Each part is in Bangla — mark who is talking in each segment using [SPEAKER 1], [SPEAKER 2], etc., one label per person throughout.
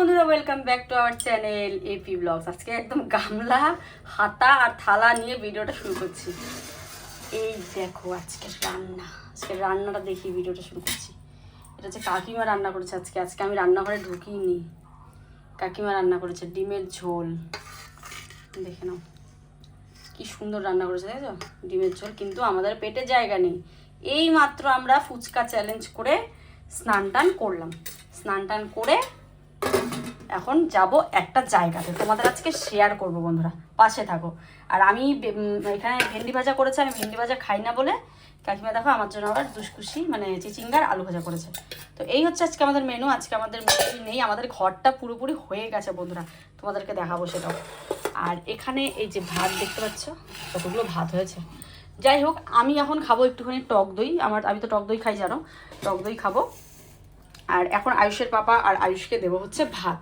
[SPEAKER 1] বন্ধুরা, welcome back to our channel AP blogs. আজকে একদম গামলা, হাতা আর থালা নিয়ে ভিডিওটা শুরু করছি। এই দেখো আজকের রান্নাটা দেখি ভিডিওটা শুরু করছি। এটা হচ্ছে কাকিমা রান্না করেছে আজকে আমি রান্নাঘরে ঢুকিনি। কাকিমা রান্না করেছে ডিমের ঝোল, দেখে নাও কি সুন্দর রান্না করেছে, তাই তো? ডিমের ঝোল, কিন্তু আমাদের পেটে জায়গা নেই। এই মাত্র আমরা ফুচকা চ্যালেঞ্জ করে স্নান টান করলাম। স্নান টান করে এখন যাব একটা জায়গাতে, তোমাদের আজকে শেয়ার করব। বন্ধুরা পাশে থাকো। আর আমি এখানে ভেন্ডি ভাজা করেছে, আমি ভেন্ডি ভাজা খাই না বলে কাকিমা দেখো আমার জন্য আবার দুষ্কুশি মানে চিচিঙ্গার আলু ভাজা করেছে। তো এই হচ্ছে আজকে আমাদের মেনু। আজকে আমাদের মেনু নেই, আমাদের ঘরটা পুরোপুরি হয়ে গেছে বন্ধুরা, তোমাদেরকে দেখাবো সেটাও। আর এখানে এই যে ভাত দেখতে পাচ্ছ, কতগুলো ভাত হয়েছে। যাই হোক, আমি এখন খাবো একটুখানি টক দই। আমি তো টক দই খাই, জানো, টক দই খাবো। আর এখন আয়ুষের পাপা আর আয়ুষকে দেবো হচ্ছে ভাত।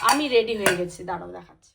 [SPEAKER 1] আমি রেডি হয়ে গেছি, দাঁড়াও দেখাচ্ছি।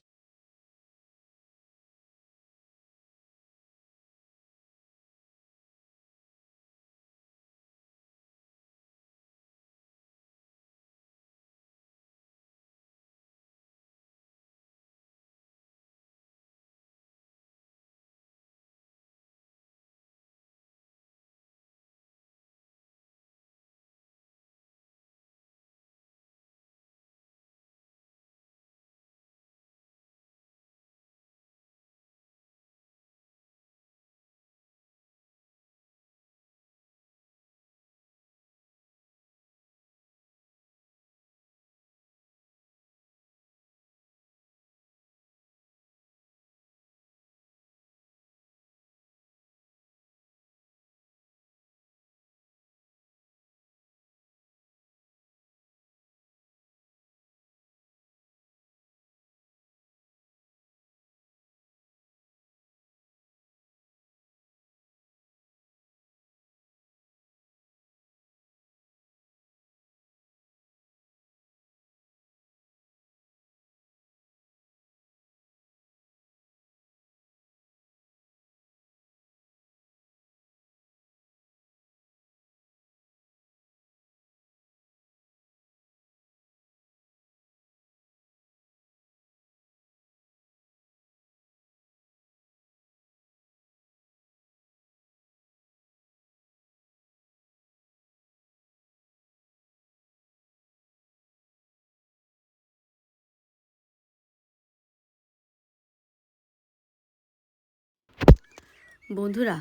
[SPEAKER 1] বন্ধুরা,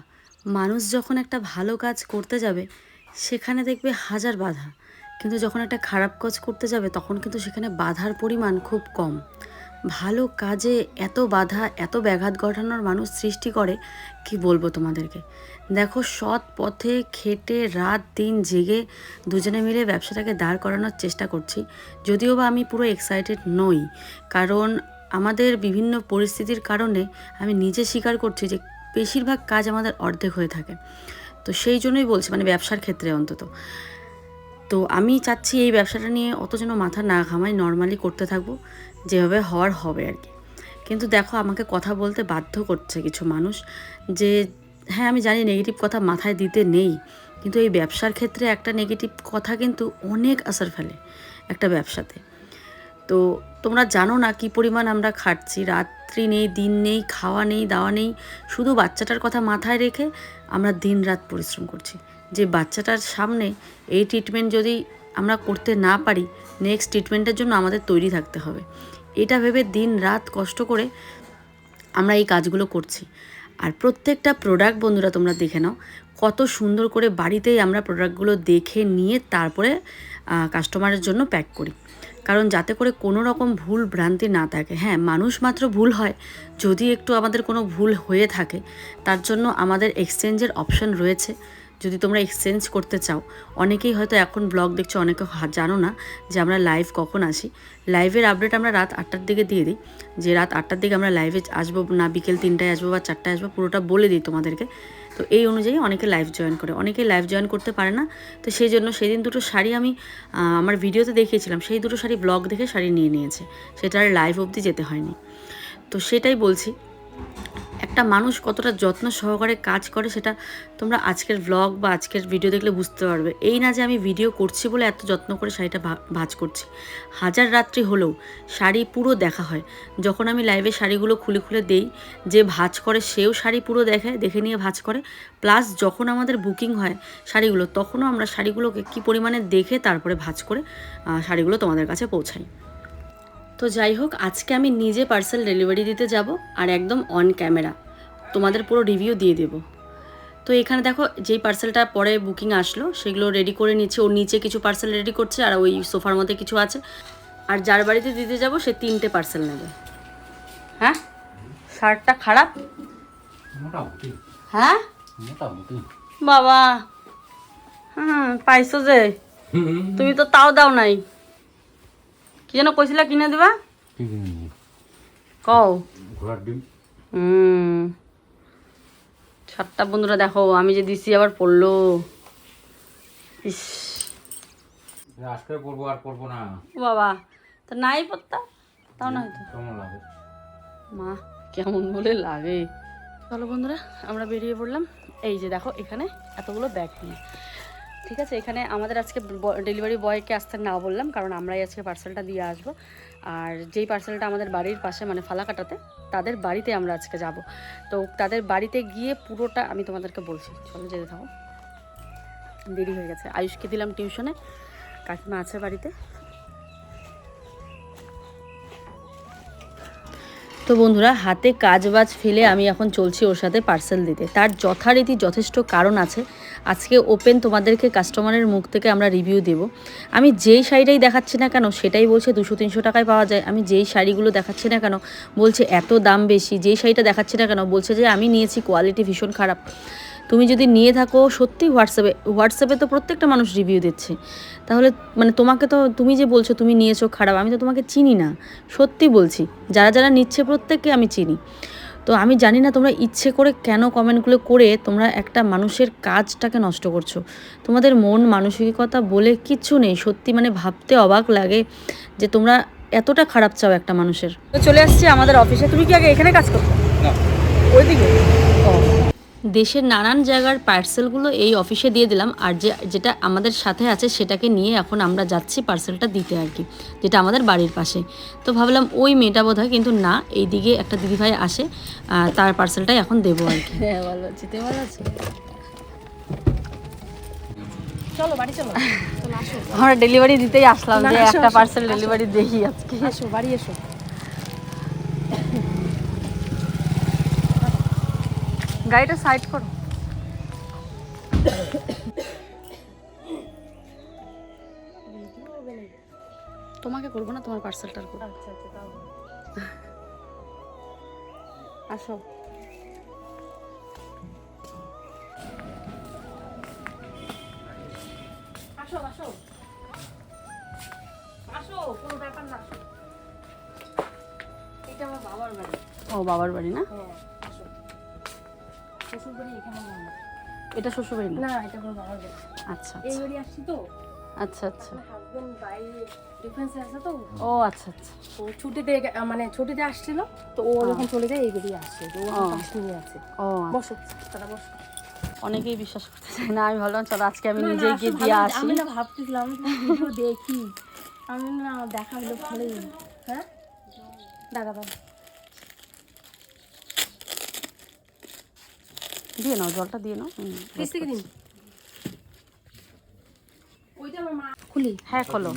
[SPEAKER 1] মানুষ যখন একটা ভালো কাজ করতে যাবে সেখানে দেখবে হাজার বাধা, কিন্তু যখন একটা খারাপ কাজ করতে যাবে তখন কিন্তু সেখানে বাধার পরিমাণ খুব কম। ভালো কাজে এত বাধা, এত ব্যাঘাত ঘটানোর মানুষ সৃষ্টি করে, কি বলবো তোমাদেরকে। দেখো, সৎ পথে খেটে রাত দিন জেগে দুজনে মিলে ব্যবসাটাকে দাঁড় করানোর চেষ্টা করছি। যদিও বা আমি পুরো এক্সাইটেড নই, কারণ আমাদের বিভিন্ন পরিস্থিতির কারণে আমি নিজে স্বীকার করছি যে বেশিরভাগ কাজ আমাদের অর্ধেক হয়ে থাকে। তো সেই জন্যই বলছি, মানে ব্যবসার ক্ষেত্রে অন্তত। তো আমি চাচ্ছি এই ব্যবসাটা নিয়ে অত যেন মাথা না ঘামাই, নর্মালি করতে থাকবো, যেভাবে হওয়ার হবে আর কি। কিন্তু দেখো, আমাকে কথা বলতে বাধ্য করছে কিছু মানুষ যে হ্যাঁ, আমি জানি নেগেটিভ কথা মাথায় দিতে নেই, কিন্তু এই ব্যবসার ক্ষেত্রে একটা নেগেটিভ কথা কিন্তু অনেক আসার ফেলে একটা ব্যবসাতে। তো তোমরা জানো না কি পরিমাণ আমরা খাটছি, রাত্রি নেই, দিন নেই, খাওয়া নেই, দাওয়া নেই, শুধু বাচ্চাটার কথা মাথায় রেখে আমরা দিন রাত পরিশ্রম করছি। যে বাচ্চাটার সামনে এই ট্রিটমেন্ট যদি আমরা করতে না পারি, নেক্সট ট্রিটমেন্টের জন্য আমাদের তৈরি থাকতে হবে, এটা ভেবে দিন রাত কষ্ট করে আমরা এই কাজগুলো করছি। আর প্রত্যেকটা প্রোডাক্ট বন্ধুরা তোমরা দেখে নাও, কত সুন্দর করে বাড়িতেই আমরা প্রোডাক্টগুলো দেখে নিয়ে তারপরে কাস্টমারের জন্য প্যাক করি, কারণ যাতে করে কোনো রকম ভুল ভ্রান্তি না থাকে। হ্যাঁ, মানুষ মাত্র ভুল হয়, যদি একটু আমাদের কোনো ভুল হয়ে থাকে তার জন্য আমাদের এক্সচেঞ্জের অপশন রয়েছে। যদি তোমরা এক্সচেঞ্জ করতে চাও, অনেকেই হয়তো এখন ব্লগ দেখছো, অনেকে জানো না যে আমরা লাইভ কখন আসি। লাইভের আপডেট আমরা রাত 8টার দিকে দিয়ে দিই, যে রাত 8টার দিকে আমরা লাইভে আসবো, না বিকেল 3টায় আসবো বা 4টায় আসবো, পুরোটা বলে দিই তোমাদেরকে। তো এই অনুযায়ী অনেকে লাইভ জয়েন করে, অনেকেই লাইভ জয়েন করতে পারে না। তো সেই জন্য সেদিন দুটো শাড়ি আমি আমার ভিডিওতে দেখিয়েছিলাম, সেই দুটো শাড়ি ব্লগ দেখে শাড়ি নিয়ে নিয়েছে, সেটা আর লাইভ অবধি যেতে হয়নি। তো সেটাই বলছি, একটা মানুষ কতটা যত্ন সহকারে কাজ করে সেটা তোমরা আজকের ব্লগ বা আজকের ভিডিও দেখলে বুঝতে পারবে। এই না যে আমি ভিডিও করছি বলে এত যত্ন করে শাড়িটা ভাঁজ করছি, হাজার রাত্রি হলেও শাড়ি পুরো দেখা হয়। যখন আমি লাইভে শাড়িগুলো খুলে খুলে দেই, যে ভাঁজ করে সেও শাড়ি পুরো দেখে নিয়ে ভাঁজ করে, প্লাস যখন আমাদের বুকিং হয় শাড়িগুলো তখনও আমরা শাড়িগুলোকে কী পরিমাণে দেখে তারপরে ভাঁজ করে শাড়িগুলো তোমাদের কাছে পৌঁছাই। তো যাই হোক, আজকে আমি নিজে পার্সেল ডেলিভারি দিতে যাব আর একদম অন ক্যামেরা তোমাদের পুরো রিভিউ দিয়ে দেবো। তো এখানে দেখো যেই পার্সেলটা পরে বুকিং আসলো সেগুলো রেডি করে নিচ্ছে, ওর নিচে কিছু পার্সেল রেডি করছে আর ওই সোফার মধ্যে কিছু আছে। আর যার বাড়িতে দিতে যাব সে 3টে পার্সেল নেবে। হ্যাঁ, শার্টটা খারাপ? হ্যাঁ বাবা, পাইছো যে, তুমি তো তাও দাও নাই। কি যেন কইছিলা কিনে দিবা? কও। শার্টটা বন্ধুরা দেখো আমি যে দিছি আবার পড়লো। ইস,
[SPEAKER 2] আজকে পরবো আর পরবো না
[SPEAKER 1] বাবা, তো নাই পড়তা তাও না হয়তো।
[SPEAKER 2] কেমন লাগে
[SPEAKER 1] মা, কেমন বলে লাগে। চলো বন্ধুরা, আমরা বেরিয়ে পড়লাম। এই যে দেখো এখানে এতগুলো ব্যাগ নিয়ে। ঠিক আছে, এখানে আমাদের আজকে ডেলিভারি বয়কে আসতে না বললাম, কারণ আমরাই আজকে পার্সেলটা দিয়ে আসবো। আর যেই পার্সেলটা আমাদের বাড়ির পাশে মানে ফালাকাটাতে, তাদের বাড়িতে আমরা আজকে যাব। তো তাদের বাড়িতে গিয়ে পুরোটা আমি তোমাদেরকে বলছি। চলো যেতে থাকো, দেরি হয়ে গেছে। আয়ুষকে দিলাম টিউশনে, কাকিমা আছে বাড়িতে। তো বন্ধুরা, হাতে কাজ বাজ ফেলে আমি এখন চলছি ওর সাথে পার্সেল দিতে। তার যথারীতি যথেষ্ট কারণ আছে। আজকে ওপেন তোমাদেরকে কাস্টমারের মুখ থেকে আমরা রিভিউ দেব। আমি যেই শাড়িটাই দেখাচ্ছি না কেন সেটাই বলছে 200-300 টাকায় পাওয়া যায়। আমি যেই শাড়িগুলো দেখাচ্ছি না কেন বলছে এত দাম বেশি। যেই শাড়িটা দেখাচ্ছি না কেন বলছে যে আমি নিয়েছি কোয়ালিটি ভীষণ খারাপ। তুমি যদি নিয়ে থাকো সত্যি হোয়াটসঅ্যাপে তো প্রত্যেকটা মানুষ রিভিউ দিচ্ছে, তাহলে মানে তোমাকে তো, তুমি যে বলছো তুমি নিয়েছো খারাপ, আমি তো তোমাকে চিনি না। সত্যি বলছি, যারা যারা নিচ্ছে প্রত্যেককে আমি চিনি। তো আমি জানি না তোমরা ইচ্ছে করে কেন কমেন্টগুলো করে তোমরা একটা মানুষের কাজটাকে নষ্ট করছো। তোমাদের মন মানসিকতা বলে কিচ্ছু নেই। সত্যি মানে ভাবতে অবাক লাগে যে তোমরা এতটা খারাপ চাও একটা মানুষের। তো চলে আসছি আমাদের অফিসে। তুমি কি আগে এখানে কাজ করছো? না, ওইদিকে। দেশের নানান জায়গার পার্সেলগুলো এই অফিসে দিয়ে দিলাম। আর যেটা আমাদের সাথে আছে সেটাকে নিয়ে এখন আমরা যাচ্ছি পার্সেলটা দিতে আর কি, যেটা আমাদের বাড়ির পাশে। তো ভাবলাম ওই মেয়েটা বোধ হয়, কিন্তু না, এইদিকে একটা দিদিভাই আসে, তার পার্সেলটাই এখন দেবো আর কি। হ্যাঁ, ভালো আছি, তুমি ভালো আছো?
[SPEAKER 3] চলো বাড়ি চলো, চলো আসো।
[SPEAKER 1] আমরা ডেলিভারি দিতেই আসলাম, যে একটা পার্সেল ডেলিভারি দেখি আজকে।
[SPEAKER 3] আসো বাড়ি এসো।
[SPEAKER 1] গাড়িটা সাইড করো। তোমাকে করবো না, তোমার পার্সেলটার করবো।
[SPEAKER 3] আচ্ছা আচ্ছা, তাও
[SPEAKER 1] আসো।
[SPEAKER 3] আসো আসো আসো, কোনো ব্যাপার না। আসো, এটা আমার বাবার বাড়ি।
[SPEAKER 1] ও, বাবার বাড়ি না?
[SPEAKER 3] হ্যাঁ, আসো। শ্বশুর বাড়ি এখানে আমার না।
[SPEAKER 1] এটা শ্বশুর বাড়ি না?
[SPEAKER 3] না, এটা আমার বাবার বাড়ি।
[SPEAKER 1] আচ্ছা
[SPEAKER 3] এই
[SPEAKER 1] আচ্ছা
[SPEAKER 3] বাড়ি আসছি তো।
[SPEAKER 1] আচ্ছা আচ্ছা।
[SPEAKER 3] আমার হাজবেন্ড বাইরে ডিফেন্সে আছে তো।
[SPEAKER 1] ও আচ্ছা আচ্ছা।
[SPEAKER 3] ও ছুটিতে মানে ছুটিতে আসছিল তো, ও যখন চলে যায় এই বাড়ি আসছে। তো ও পাশ নিয়ে আছে।
[SPEAKER 1] ও
[SPEAKER 3] বসো, তারা বসো।
[SPEAKER 1] অনেকেই বিশ্বাস করতে চায় না। আমি ভাবলাম চলো আজকে আমি
[SPEAKER 3] না, না,
[SPEAKER 1] নিজেই গিয়ে
[SPEAKER 3] আসলে
[SPEAKER 1] দিয়ে
[SPEAKER 3] ভালো,
[SPEAKER 1] আসি।
[SPEAKER 3] আমি না ভাবতেছিলাম ভিডিও দেখি, আমি না দেখা হলো ভালোই। হ্যাঁ, দাদা দাদা
[SPEAKER 1] দিয়ে নাও, জলটা দিয়ে নাও।
[SPEAKER 3] কিস্তি দিন। ওইটা আমার মা খুলি।
[SPEAKER 1] হ্যাঁ, খোলো।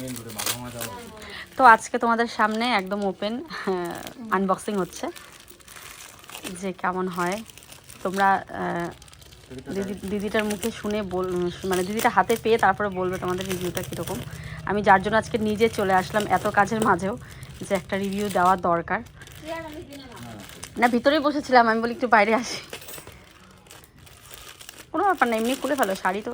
[SPEAKER 1] তো আজকে তোমাদের সামনে একদম ওপেন আনবক্সিং হচ্ছে, যে কেমন হয় তোমরা দিদিটার মুখে শুনে মানে দিদিটা হাতে পেয়ে তারপরে বলবে তোমাদের রিভিউটা কীরকম। আমি যার জন্য আজকে নিজে চলে আসলাম এত কাজের মাঝেও, যে একটা রিভিউ দেওয়া দরকার। না, ভিতরেই বসেছিলাম, আমি বলি একটু বাইরে আসি। কোনো ব্যাপার না, এমনি খুলে ফেলো, শাড়ি তো।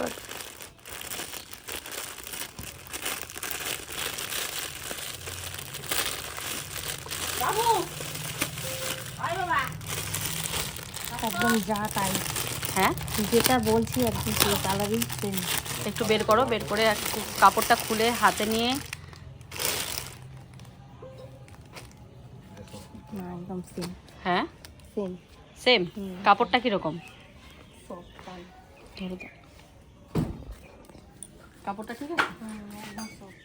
[SPEAKER 3] একদম যা তাই।
[SPEAKER 1] হ্যাঁ,
[SPEAKER 3] যেটা বলছি একদম সেই কালারই সেম।
[SPEAKER 1] একটু বের করো, বের করে কাপড়টা খুলে হাতে নিয়ে।
[SPEAKER 3] না, একদম সেম।
[SPEAKER 1] হ্যাঁ,
[SPEAKER 3] সেম
[SPEAKER 1] সেম কাপড়টা কিরকম?
[SPEAKER 3] সফট টান
[SPEAKER 1] ধরো তো। কাপড়টা ঠিক আছে?
[SPEAKER 3] একদম সফট,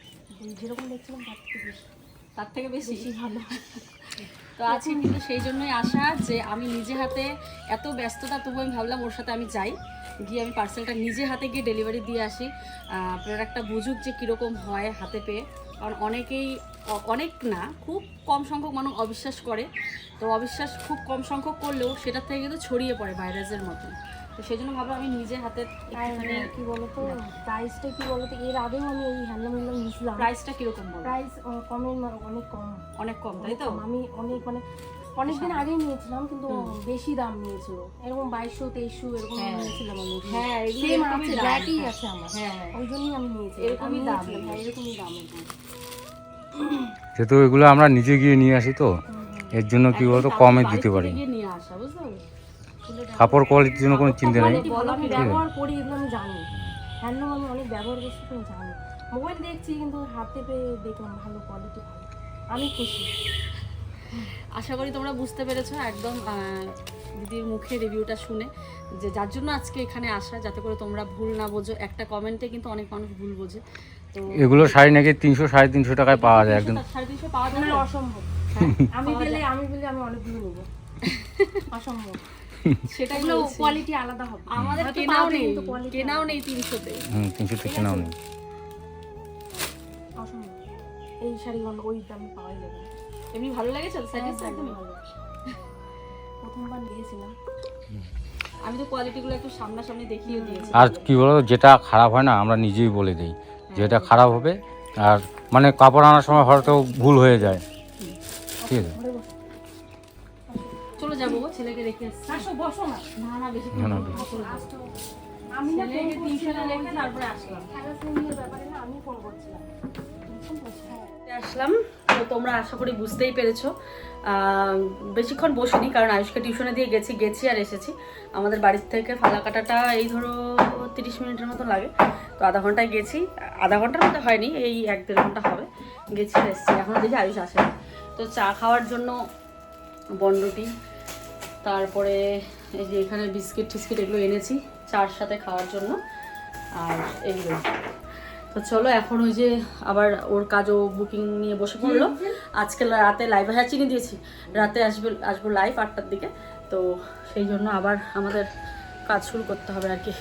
[SPEAKER 3] যেরকম দেখছিলাম
[SPEAKER 1] তার থেকে বেশি
[SPEAKER 3] বেশি ভালো।
[SPEAKER 1] তো আজকে কিন্তু সেই জন্যই আসা যে আমি নিজে হাতে, এত ব্যস্ততা তবু আমি ভাবলাম ওর সাথে আমি যাই, গিয়ে আমি পার্সেলটা নিজে হাতে গিয়ে ডেলিভারি দিয়ে আসি, প্রোডাক্টটা বুঝুক যে কীরকম হয় হাতে পেয়ে। কারণ অনেকেই অনেক না, খুব কম সংখ্যক মানুষ অবিশ্বাস করে, তো অবিশ্বাস খুব কম সংখ্যক করলেও সেটার থেকে কিন্তু ছড়িয়ে পড়ে ভাইরাসের মতন। তো সেই জন্য ভাবলাম আমি নিজে হাতে একটুখানি।
[SPEAKER 3] কি বলতো প্রাইসটা, কি বলতো এর আগেও আমি এই হ্যান্ডলুম নিয়েছিলাম।
[SPEAKER 1] প্রাইসটা কীরকম বলো?
[SPEAKER 3] প্রাইস কমের অনেক কম,
[SPEAKER 1] অনেক কম, তাই তো?
[SPEAKER 3] আমি অনেক মানে অনেকদিন আগেই নিয়েছিলাম, কিন্তু বেশি দাম নিয়েছিল, এরকম 2200-2300 এরকম নিয়েছিলাম আমি।
[SPEAKER 1] হ্যাঁ, এগুলো
[SPEAKER 3] সেম
[SPEAKER 1] এরকমই
[SPEAKER 3] আছে,
[SPEAKER 1] দাম।
[SPEAKER 3] ব্ল্যাকই আছে আমার,
[SPEAKER 1] হ্যাঁ,
[SPEAKER 3] ওই জন্যই আমি নিয়েছি,
[SPEAKER 1] এরকমই দাম।
[SPEAKER 3] হ্যাঁ এরকমই দাম।
[SPEAKER 2] যেহেতু এগুলো আমরা নিজে গিয়ে নিয়ে আসি, তো এর জন্য কি বলতো কমে দিতে পারি।
[SPEAKER 1] নিয়ে আসা, বুঝতে পারলে?
[SPEAKER 2] কাপড় কোয়ালিটির জন্য কোনো চিন্তা নেই।
[SPEAKER 3] বলো, আমি ব্যবহার করি এগুলো আমি জানি, হ্যান্ডলুম আমি অনেক ব্যবহার করছি তো আমি জানি। মোবাইল দেখছি কিন্তু হাতে পেয়ে দেখলাম ভালো কোয়ালিটি, ভালো, আমি খুশি।
[SPEAKER 1] আশা করি তোমরা বুঝতে পেরেছো একদম দিদির মুখে রিভিউটা শুনে, যে যার জন্য আজকে এখানে আসা, যাতে করে তোমরা ভুল না বোঝো। একটা কমেন্টে কিন্তু অনেক মানুষ ভুল বোঝে। তো
[SPEAKER 2] এগুলো শাড়ি নাকি 300-350 টাকায় পাওয়া যায় একদম।
[SPEAKER 1] 350 পাওয়া যায়
[SPEAKER 3] না,
[SPEAKER 1] না?
[SPEAKER 3] অসম্ভব। আমি পেলে আমি অনেকগুলো নেবো, অসম্ভব।
[SPEAKER 1] সেটাই
[SPEAKER 3] এগুলো
[SPEAKER 1] বলছি।
[SPEAKER 3] কোয়ালিটি আলাদা হবে,
[SPEAKER 1] আমাদের
[SPEAKER 3] হয়তো
[SPEAKER 1] কেনাও
[SPEAKER 3] পাবে,
[SPEAKER 1] নেই,
[SPEAKER 3] কিন্তু quality
[SPEAKER 1] কেনাও নেই 300-তে।
[SPEAKER 2] 300 থেকে নাও নেই।
[SPEAKER 3] অসম্ভব। এই শাড়িগুলো ওই দামে পাওয়াই যাবে না।
[SPEAKER 1] এমনি ভালো লেগেছে? স্যাটিসফাইড?
[SPEAKER 3] একদম ভালো। প্রথমবার নিয়েছিলাম,
[SPEAKER 1] আমি তো কোয়ালিটিগুলো একটু সামনাসামনি দেখিয়ে দিয়েছি।
[SPEAKER 2] আর কি বলতো, যেটা খারাপ হয় না আমরা নিজেই বলে দিই যেটা খারাপ হবে। আর মানে কাপড় আনার সময় হয়তো ভুল হয়ে যায়, ঠিক আছে?
[SPEAKER 3] ঘরে বসে।
[SPEAKER 1] চলে যাবো গো, ছেলেকে রেখে এসছি।
[SPEAKER 3] আসো, বসো না।
[SPEAKER 1] না না, বেশি
[SPEAKER 2] না, না,
[SPEAKER 3] আসো। আমি না ফোন
[SPEAKER 1] ছেলেকে টিউশনে
[SPEAKER 3] করছিলাম,
[SPEAKER 1] রেখে তারপরে আসলাম।
[SPEAKER 3] হ্যারাসমেন্টের ব্যাপারে না আমি ফোন করছিলাম। টেনশন করছি, হ্যাঁ।
[SPEAKER 1] আসলাম। তো তোমরা আশা করি বুঝতেই পেরেছো, বেশিক্ষণ বসিনি, কারণ আয়ুষকে টিউশনে দিয়ে গেছি আর এসেছি। আমাদের বাড়ির থেকে ফালাকাটাটা এই ধরো 30 মিনিটের মতো লাগে, তো আধা ঘন্টায় গেছি। আধা ঘন্টার মতো হয়নি, এই 1-1.5 ঘন্টা হবে গেছি আর এসেছি। এখনও দেখি আয়ুষ আসে। তো চা খাওয়ার জন্য বনরুটি, তারপরে এই যে এখানে বিস্কিট টিস্কিট এগুলো এনেছি চার সাথে খাওয়ার জন্য, আর এগুলো। তো চলো এখন ওই যে আবার ওর কাজও বুকিং নিয়ে বসে পড়লো। আজকে রাতে লাইভ, হ্যাঁ চিনি দিয়েছি, রাতে আসবো লাইভ 8টার দিকে। তো সেই জন্য আবার আমাদের কাজ শুরু করতে হবে আর কি।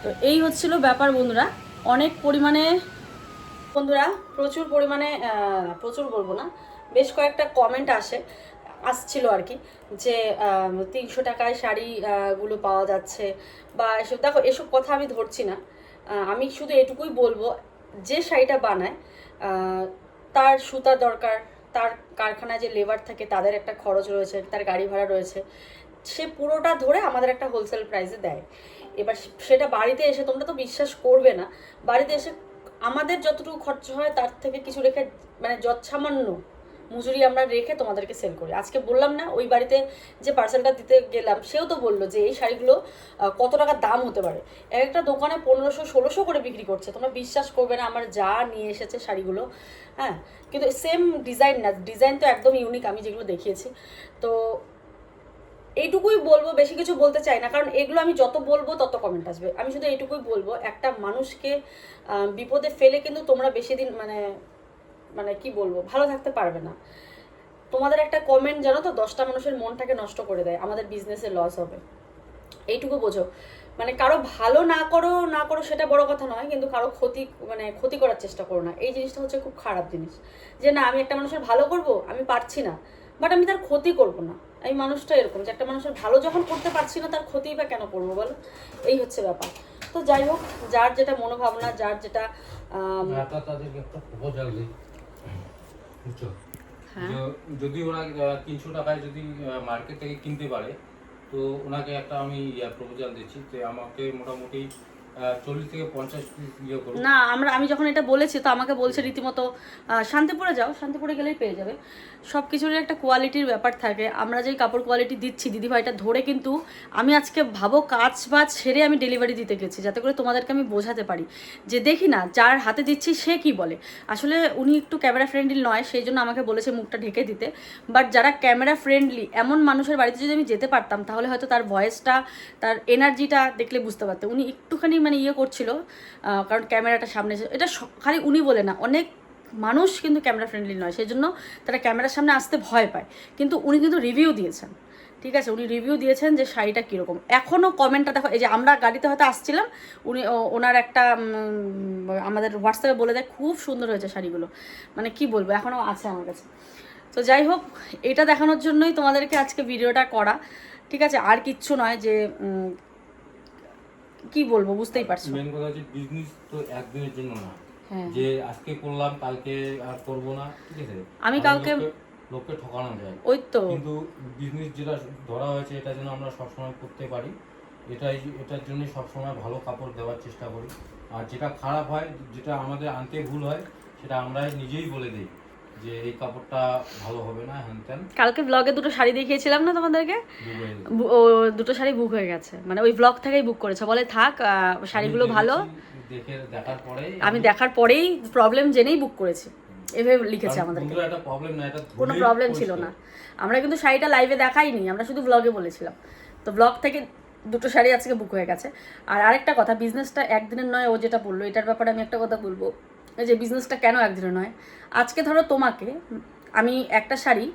[SPEAKER 1] তো এই হচ্ছিল ব্যাপার বন্ধুরা। অনেক পরিমাণে বন্ধুরা, প্রচুর পরিমাণে, প্রচুর বলবো না, বেশ কয়েকটা কমেন্ট আসছিল আর কি, যে 300 টাকায় শাড়িগুলো পাওয়া যাচ্ছে বা এসব। দেখো, এসব কথা আমি ধরছি না। আমি শুধু এটুকুই বলবো, যে শাড়িটা বানায় তার সুতা দরকার, তার কারখানায় যে লেবার থাকে তাদের একটা খরচ রয়েছে, তার গাড়ি ভাড়া রয়েছে, সে পুরোটা ধরে আমাদের একটা হোলসেল প্রাইসে দেয়। এবার সেটা বাড়িতে এসে, তোমরা তো বিশ্বাস করবে না, বাড়িতে এসে আমাদের যতটুকু খরচ হয় তার থেকে কিছু রেখে, মানে যৎসামান্য মজুরি আমরা রেখে তোমাদেরকে সেল করি। আজকে বললাম না, ওই বাড়িতে যে পার্সেলটা দিতে গেলাম সেও তো বললো যে এই শাড়িগুলো কত টাকা দাম হতে পারে। একটা দোকানে 1500-1600 করে বিক্রি করছে। তোমরা বিশ্বাস করবে না, আমার যা নিয়ে এসেছে শাড়িগুলো, হ্যাঁ, কিন্তু সেম ডিজাইন না, ডিজাইন তো একদম ইউনিক আমি যেগুলো দেখিয়েছি। তো এইটুকুই বলবো, বেশি কিছু বলতে চাই না, কারণ এগুলো আমি যত বলবো তত কমেন্ট আসবে। আমি শুধু এইটুকুই বলবো, একটা মানুষকে বিপদে ফেলে কিন্তু তোমরা বেশি দিন মানে কি বলবো, ভালো থাকতে পারবে না। তোমাদের একটা কমেন্ট জানো তো 10টা মানুষের মনটাকে নষ্ট করে দেয়, আমাদের বিজনেসে লস হবে, এইটুকু বোঝো। মানে কারো ভালো না করো সেটা বড় কথা নয়, কিন্তু কারো ক্ষতি করার চেষ্টা করো না। এই জিনিসটা হচ্ছে খুব খারাপ জিনিস, যে না আমি একটা মানুষের ভালো করব, আমি পারছি না, বাট আমি তার ক্ষতি করব না। এই মানুষটা এরকম, যে একটা মানুষের ভালো যখন করতে পারছি না, তার ক্ষতিই বা কেন করবো বলো? এই হচ্ছে ব্যাপার। তো যাই হোক, যার যেটা মনোভাবনা, যার যেটা
[SPEAKER 2] তাদেরকে একটা প্রপোজাল দিই, বুঝছো? যদি ওরা 300 টাকায় যদি মার্কেট থেকে কিনতে পারে, তো ওনাকে একটা আমি প্রপোজাল দিচ্ছি যে আমাকে মোটামুটি 40 থেকে 50 পিস ইয়ে করুন।
[SPEAKER 1] না আমি যখন এটা বলেছি তো আমাকে বলছে রীতিমতো শান্তিপুরে যাও, শান্তিপুরে গেলেই পেয়ে যাবে। সব কিছুরই একটা কোয়ালিটির ব্যাপার থাকে। আমরা যেই কাপড় কোয়ালিটি দিচ্ছি দিদিভাইটা ধরে, কিন্তু আমি আজকে ভাবো কাজ বাজ সেরে আমি ডেলিভারি দিতে গেছি, যাতে করে তোমাদেরকে আমি বোঝাতে পারি যে দেখি না যার হাতে দিচ্ছি সে কি বলে। আসলে উনি একটু ক্যামেরা ফ্রেন্ডলি নয়, সেই জন্য আমাকে বলেছে মুখটা ঢেকে দিতে। বাট যারা ক্যামেরা ফ্রেন্ডলি এমন মানুষের বাড়িতে যদি আমি যেতে পারতাম, তাহলে হয়তো তার ভয়েসটা, তার এনার্জিটা দেখলে বুঝতে পারতো। উনি একটুখানি মানে ইয়ে করছিল, কারণ ক্যামেরাটা সামনে এটা খালি উনি বলে না, অনেক মানুষ কিন্তু ক্যামেরা ফ্রেন্ডলি নয়, সেই জন্য তারা ক্যামেরার সামনে আসতে ভয় পায়। কিন্তু উনি কিন্তু রিভিউ দিয়েছেন, ঠিক আছে, উনি রিভিউ দিয়েছেন যে শাড়িটা কীরকম। এখনও কমেন্টটা দেখো, এই যে আমরা গাড়িতে হয়তো আসছিলাম, উনি ওনার একটা আমাদের হোয়াটসঅ্যাপে বলে দেয় খুব সুন্দর হয়েছে শাড়িগুলো, মানে কি বলবো, এখনও আছে আমার কাছে। তো যাই হোক, এটা দেখানোর জন্যই তোমাদেরকে আজকে ভিডিওটা করা, ঠিক আছে, আর কিচ্ছু নয়। যে কি বলবো বুঝতেই পারছো।
[SPEAKER 2] মেন কথা হচ্ছে বিজনেস তো একদিনের জন্য না,
[SPEAKER 1] হ্যাঁ,
[SPEAKER 2] যে আজকে করলাম কালকে আর করব না, ঠিক আছে।
[SPEAKER 1] আমি কাউকে
[SPEAKER 2] লোককে ঠকানো যায়,
[SPEAKER 1] ওই তো
[SPEAKER 2] কিন্তু বিজনেস যেটা ধরা হয়েছে এটা যেন আমরা সবসময় করতে পারি, এটার জন্য সবসময় ভালো কাপড় দেওয়ার চেষ্টা করি। আর যেটা খারাপ হয়, যেটা আমাদের আনতে ভুল হয়, সেটা আমরাই নিজেই বলে দিই যে এই কাপড়টা ভালো হবে না, হ্যান ত্যান।
[SPEAKER 1] কালকে ব্লগে দুটো শাড়ি দেখিয়েছিলাম না তোমাদেরকে, ও দুটো শাড়ি বুক হয়ে গেছে, মানে ওই ব্লগ থেকেই বুক করেছে, বলে থাক শাড়িগুলো ভালো। আমি দেখার পরেই প্রবলেম জেনেই বুক করেছি, এভাবে লিখেছে আমাদেরকে। কোনো প্রবলেম ছিল না, আমরা কিন্তু শাড়িটা লাইভে দেখাইনি, আমরা শুধু ব্লগে বলেছিলাম। তো ব্লগ থেকে দুটো শাড়ি আজকে বুক হয়ে গেছে। আর আরেকটা কথা, বিজনেসটা একদিনের নয়, ও যেটা বললো এটার ব্যাপারে আমি একটা কথা বলবো, এই যে বিজনেসটা কেন একদিনের নয়। আজকে ধরো তোমাকে আমি একটা শাড়ি,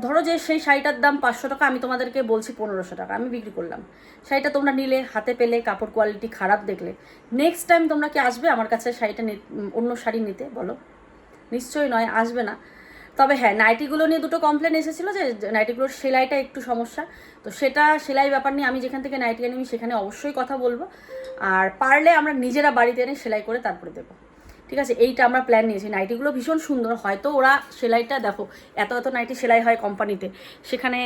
[SPEAKER 1] ধরো যে সেই শাড়িটার দাম 500 টাকা, আমি তোমাদেরকে বলছি 1500 টাকা আমি বিক্রি করলাম, শাড়িটা তোমরা নিলে, হাতে পেলে, কাপড় কোয়ালিটি খারাপ দেখলে, নেক্সট টাইম তোমরা কি আসবে আমার কাছে শাড়িটা অন্য শাড়ি নিতে? বলো, নিশ্চয়ই নয়, আসবে না। তবে হ্যাঁ, নাইটিগুলো নিয়ে দুটো কমপ্লেন এসেছিলো যে নাইটিগুলোর সেলাইটা একটু সমস্যা, তো সেটা সেলাই ব্যাপার নিয়ে আমি যেখান থেকে নাইটি আনি সেখানে অবশ্যই কথা বলবো। আর পারলে আমরা নিজেরা বাড়িতে এনে সেলাই করে তারপরে দেবো, ঠিক আছে। এইটা আমরা প্ল্যান নিয়েছি। নাইটিগুলো ভীষণ সুন্দর, হয়তো ওরা সেলাইটা দেখো, এত এত নাইটি সেলাই হয় কোম্পানিতে, সেখানে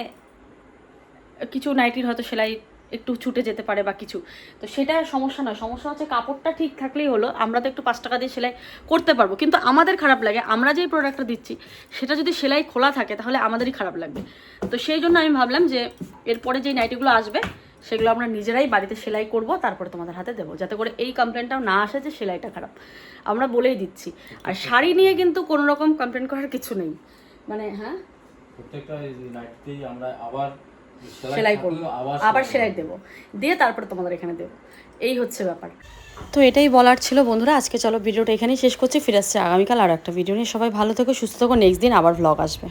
[SPEAKER 1] কিছু নাইটির হয়তো সেলাই একটু ছুটে যেতে পারে বা কিছু, তো সেটা সমস্যা নয়। সমস্যা হচ্ছে কাপড়টা ঠিক থাকলেই হলো। আমরা তো একটু 5 টাকা দিয়ে সেলাই করতে পারবো, কিন্তু আমাদের খারাপ লাগে, আমরা যেই প্রোডাক্টটা দিচ্ছি সেটা যদি সেলাই খোলা থাকে তাহলে আমাদেরই খারাপ লাগবে। তো সেই জন্য আমি ভাবলাম যে এরপরে যেই নাইটিগুলো আসবে সেগুলো আমরা নিজেরাই বাড়িতে সেলাই করব, তারপরে তোমাদের হাতে দেবো, যাতে করে এই কমপ্লেনটাও না আসে যে সেলাইটা খারাপ। আমরা বলেই দিচ্ছি। আর শাড়ি নিয়ে কিন্তু কোনো রকম কমপ্লেন করার কিছু নেই, মানে হ্যাঁ,
[SPEAKER 2] প্রত্যেকটা নাইটিতেই আমরা আবার
[SPEAKER 1] সেলাই করবো, আবার সেলাই দেবো, দিয়ে তারপরে তোমাদের এখানে দেবো, এই হচ্ছে ব্যাপার। তো এটাই বলার ছিল বন্ধুরা। আজকে চলো ভিডিওটা এখানেই শেষ করছি, ফিরে আসছে আগামীকাল আর একটা ভিডিও নিয়ে। সবাই ভালো থেকো, সুস্থ থেকো, নেক্সট দিন আবার ভ্লগ আসবে।